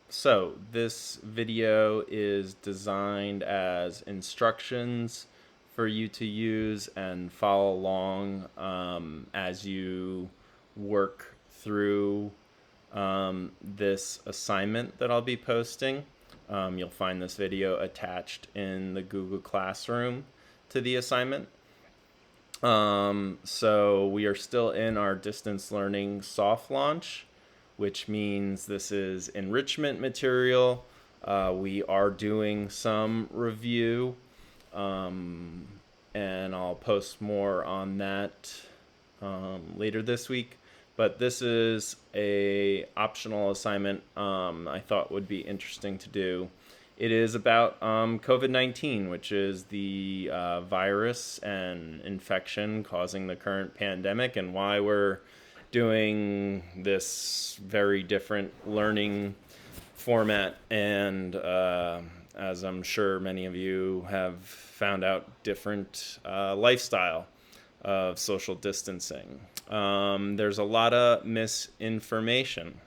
So this video is designed as instructions for you to use and follow along as you work through this assignment that I'll be posting. You'll find this video attached in the Google Classroom to the assignment. So we are still in our distance learning soft launch, which means this is enrichment material. We are doing some review, and I'll post more on that later this week. But this is a optional assignment I thought would be interesting to do. It is about COVID-19, which is the virus and infection causing the current pandemic, and why we're doing this very different learning format. And as I'm sure many of you have found out, different lifestyle of social distancing. There's a lot of misinformation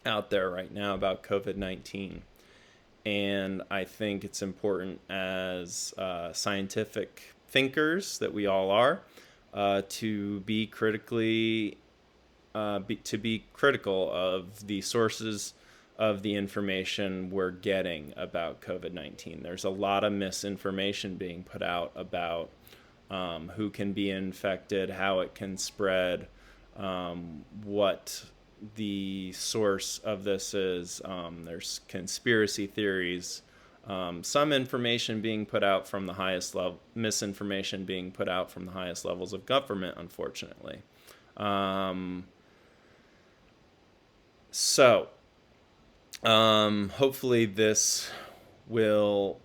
out there right now about COVID-19. And I think it's important as scientific thinkers that we all are to be critically to be critical of the sources of the information we're getting about COVID-19. There's a lot of misinformation being put out about who can be infected, how it can spread, what the source of this is. There's conspiracy theories, some information being put out from the highest level, misinformation being put out from the highest levels of government, unfortunately. So hopefully this will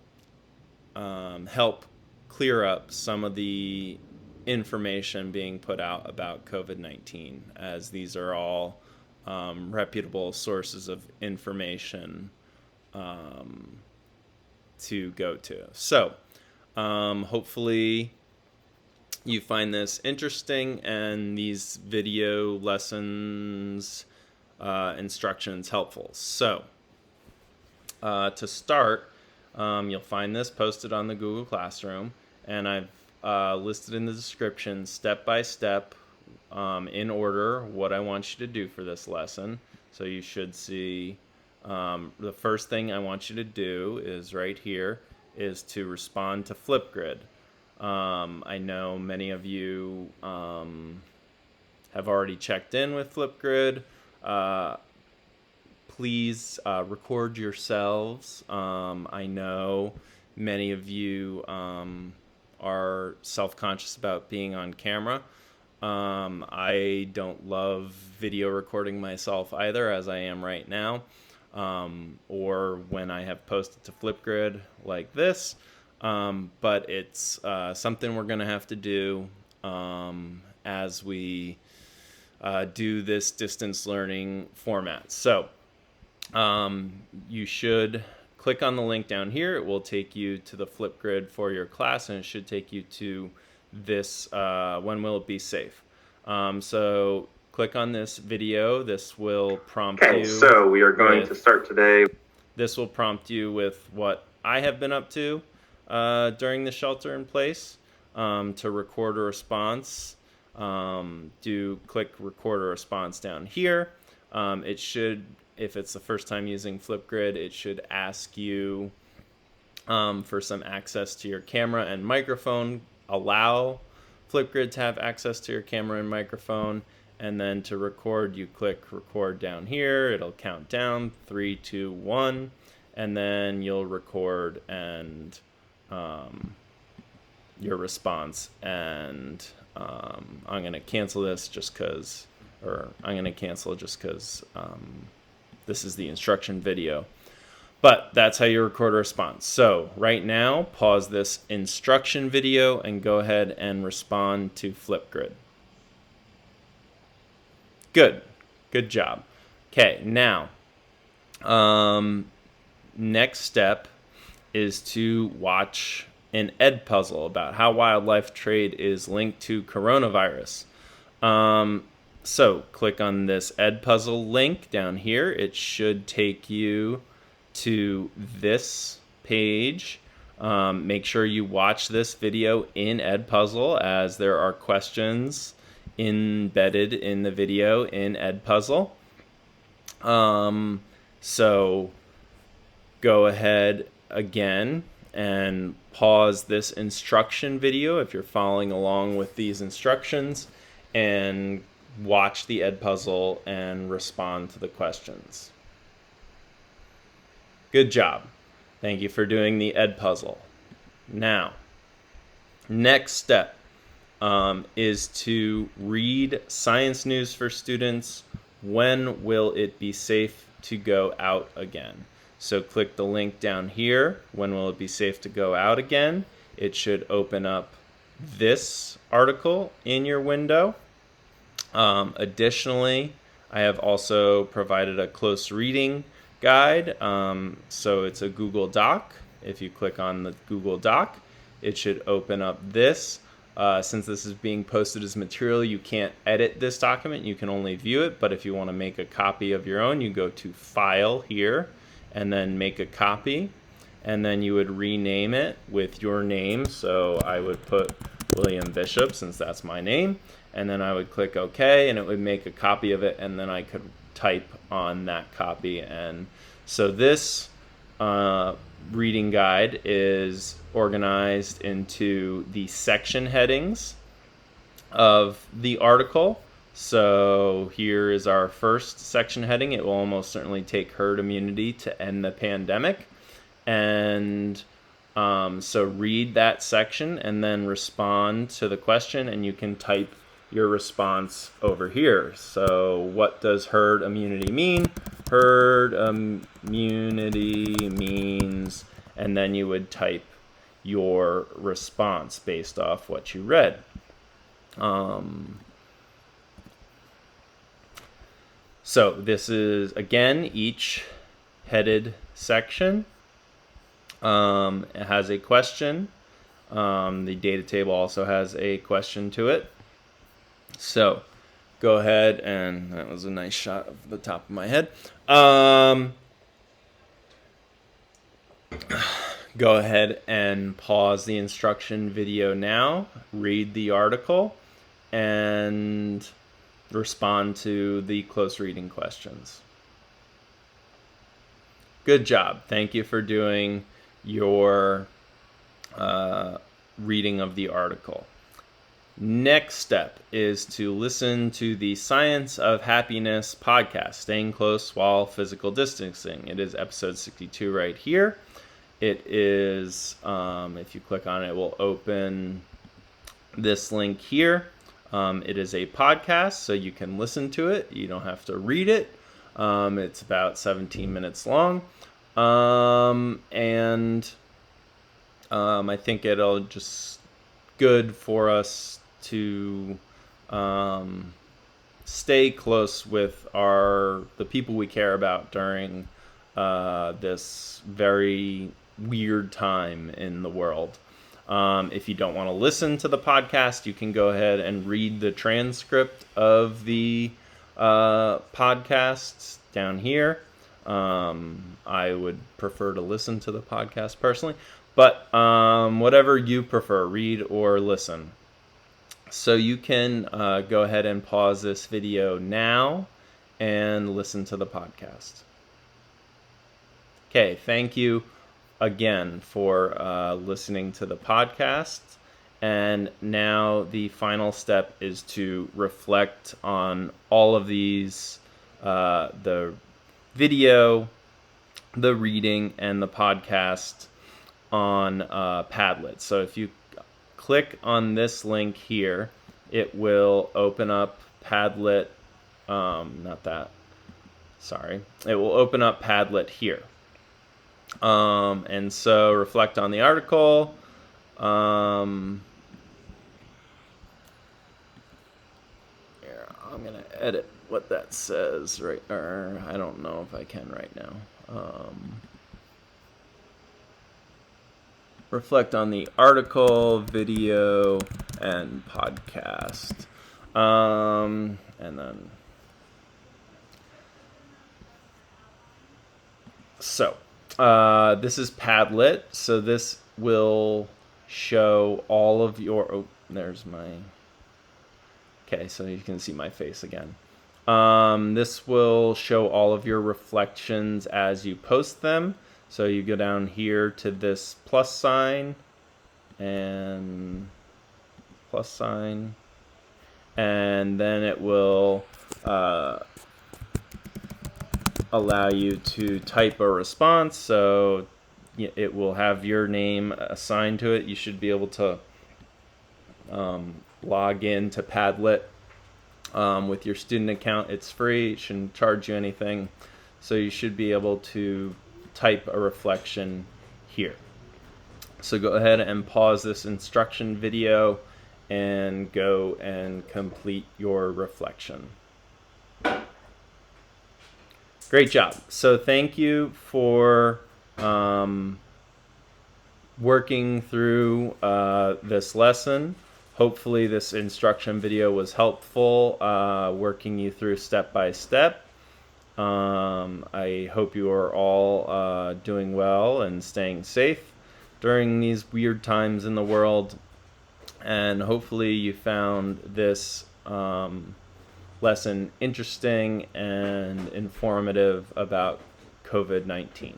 help clear up some of the information being put out about COVID-19, as these are all reputable sources of information to go to. So hopefully you find this interesting and these video lessons instructions helpful. So to start, you'll find this posted on the Google Classroom, and I've listed in the description step by step in order what I want you to do for this lesson. So you should see the first thing I want you to do is right here is to respond to Flipgrid. I know many of you have already checked in with Flipgrid. Please record yourselves. I know many of you are self-conscious about being on camera. I don't love video recording myself either, as I am right now, or when I have posted to Flipgrid like this, but it's something we're going to have to do as we do this distance learning format. So you should click on the link down here. It will take you to the Flipgrid for your class, and it should take you to this when will it be safe. So click on this video. This will prompt you. Okay, so we are going to start today. This will prompt you with what I have been up to during the shelter in place, to record a response. Do click record a response down here. It should, if it's the first time using Flipgrid, it should ask you for some access to your camera and microphone. Allow Flipgrid to have access to your camera and microphone, and then to record, you click record down here. It'll count down 3, 2, 1, and then you'll record and your response. And I'm going to cancel this just because, this is the instruction video. But that's how you record a response. So right now, pause this instruction video and go ahead and respond to Flipgrid. Good. Good job. Okay, now, next step is to watch an ed puzzle about how wildlife trade is linked to coronavirus. So click on this Edpuzzle link down here. It should take you to this page. Make sure you watch this video in Edpuzzle, as there are questions embedded in the video in Edpuzzle. So go ahead again and pause this instruction video if you're following along with these instructions, and watch the Edpuzzle and respond to the questions. Good job. Thank you for doing the Edpuzzle. Now, next step is to read science news for students. When will it be safe to go out again? So click the link down here. When will it be safe to go out again? It should open up this article in your window. Additionally, I have also provided a close reading guide. So it's a Google Doc. If you click on the Google Doc, it should open up this. Since this is being posted as material, you can't edit this document. You can only view it. But if you want to make a copy of your own, you go to File here and then make a copy. And then you would rename it with your name. So I would put William Bishop, since that's my name. And then I would click OK, and it would make a copy of it. And then I could type on that copy. And so this reading guide is organized into the section headings of the article. So here is our first section heading. It will almost certainly take herd immunity to end the pandemic. And so read that section and then respond to the question, and you can type your response over here. So what does herd immunity mean? Herd immunity means, and then you would type your response based off what you read. So this is, again, each headed section it has a question. The data table also has a question to it. So go ahead, and that was a nice shot of the top of my head. Go ahead and pause the instruction video now, read the article, and respond to the close reading questions. Good job. Thank you for doing your reading of the article. Next step is to listen to the Science of Happiness podcast, Staying Close While Physical Distancing. It is episode 62 right here. It is, if you click on it, it will open this link here. It is a podcast, so you can listen to it. You don't have to read it. It's about 17 minutes long. And I think it'll just good for us to stay close with the people we care about during this very weird time in the world. If you don't want to listen to the podcast, you can go ahead and read the transcript of the podcasts down here. I would prefer to listen to the podcast personally, but whatever you prefer, read or listen. So you can go ahead and pause this video now and listen to the podcast. Okay, thank you again for listening to the podcast. And now the final step is to reflect on all of these, the video, the reading, and the podcast on Padlet. So if you click on this link here, it will open up Padlet. It will open up Padlet here. And so reflect on the article. Here, I'm going to edit what that says, right? Or I don't know if I can right now. Reflect on the article, video, and podcast. and then so this is Padlet, so this will show all of your, oh, there's my, okay, so you can see my face again. This will show all of your reflections as you post them. So you go down here to this plus sign and plus sign, and then it will allow you to type a response. So it will have your name assigned to it. You should be able to log in to Padlet with your student account. It's free. It shouldn't charge you anything. So you should be able to type a reflection here. So go ahead and pause this instruction video and go and complete your reflection. Great job. So thank you for working through this lesson. Hopefully this instruction video was helpful, working you through step by step. I hope you are all doing well and staying safe during these weird times in the world. And hopefully you found this lesson interesting and informative about COVID-19.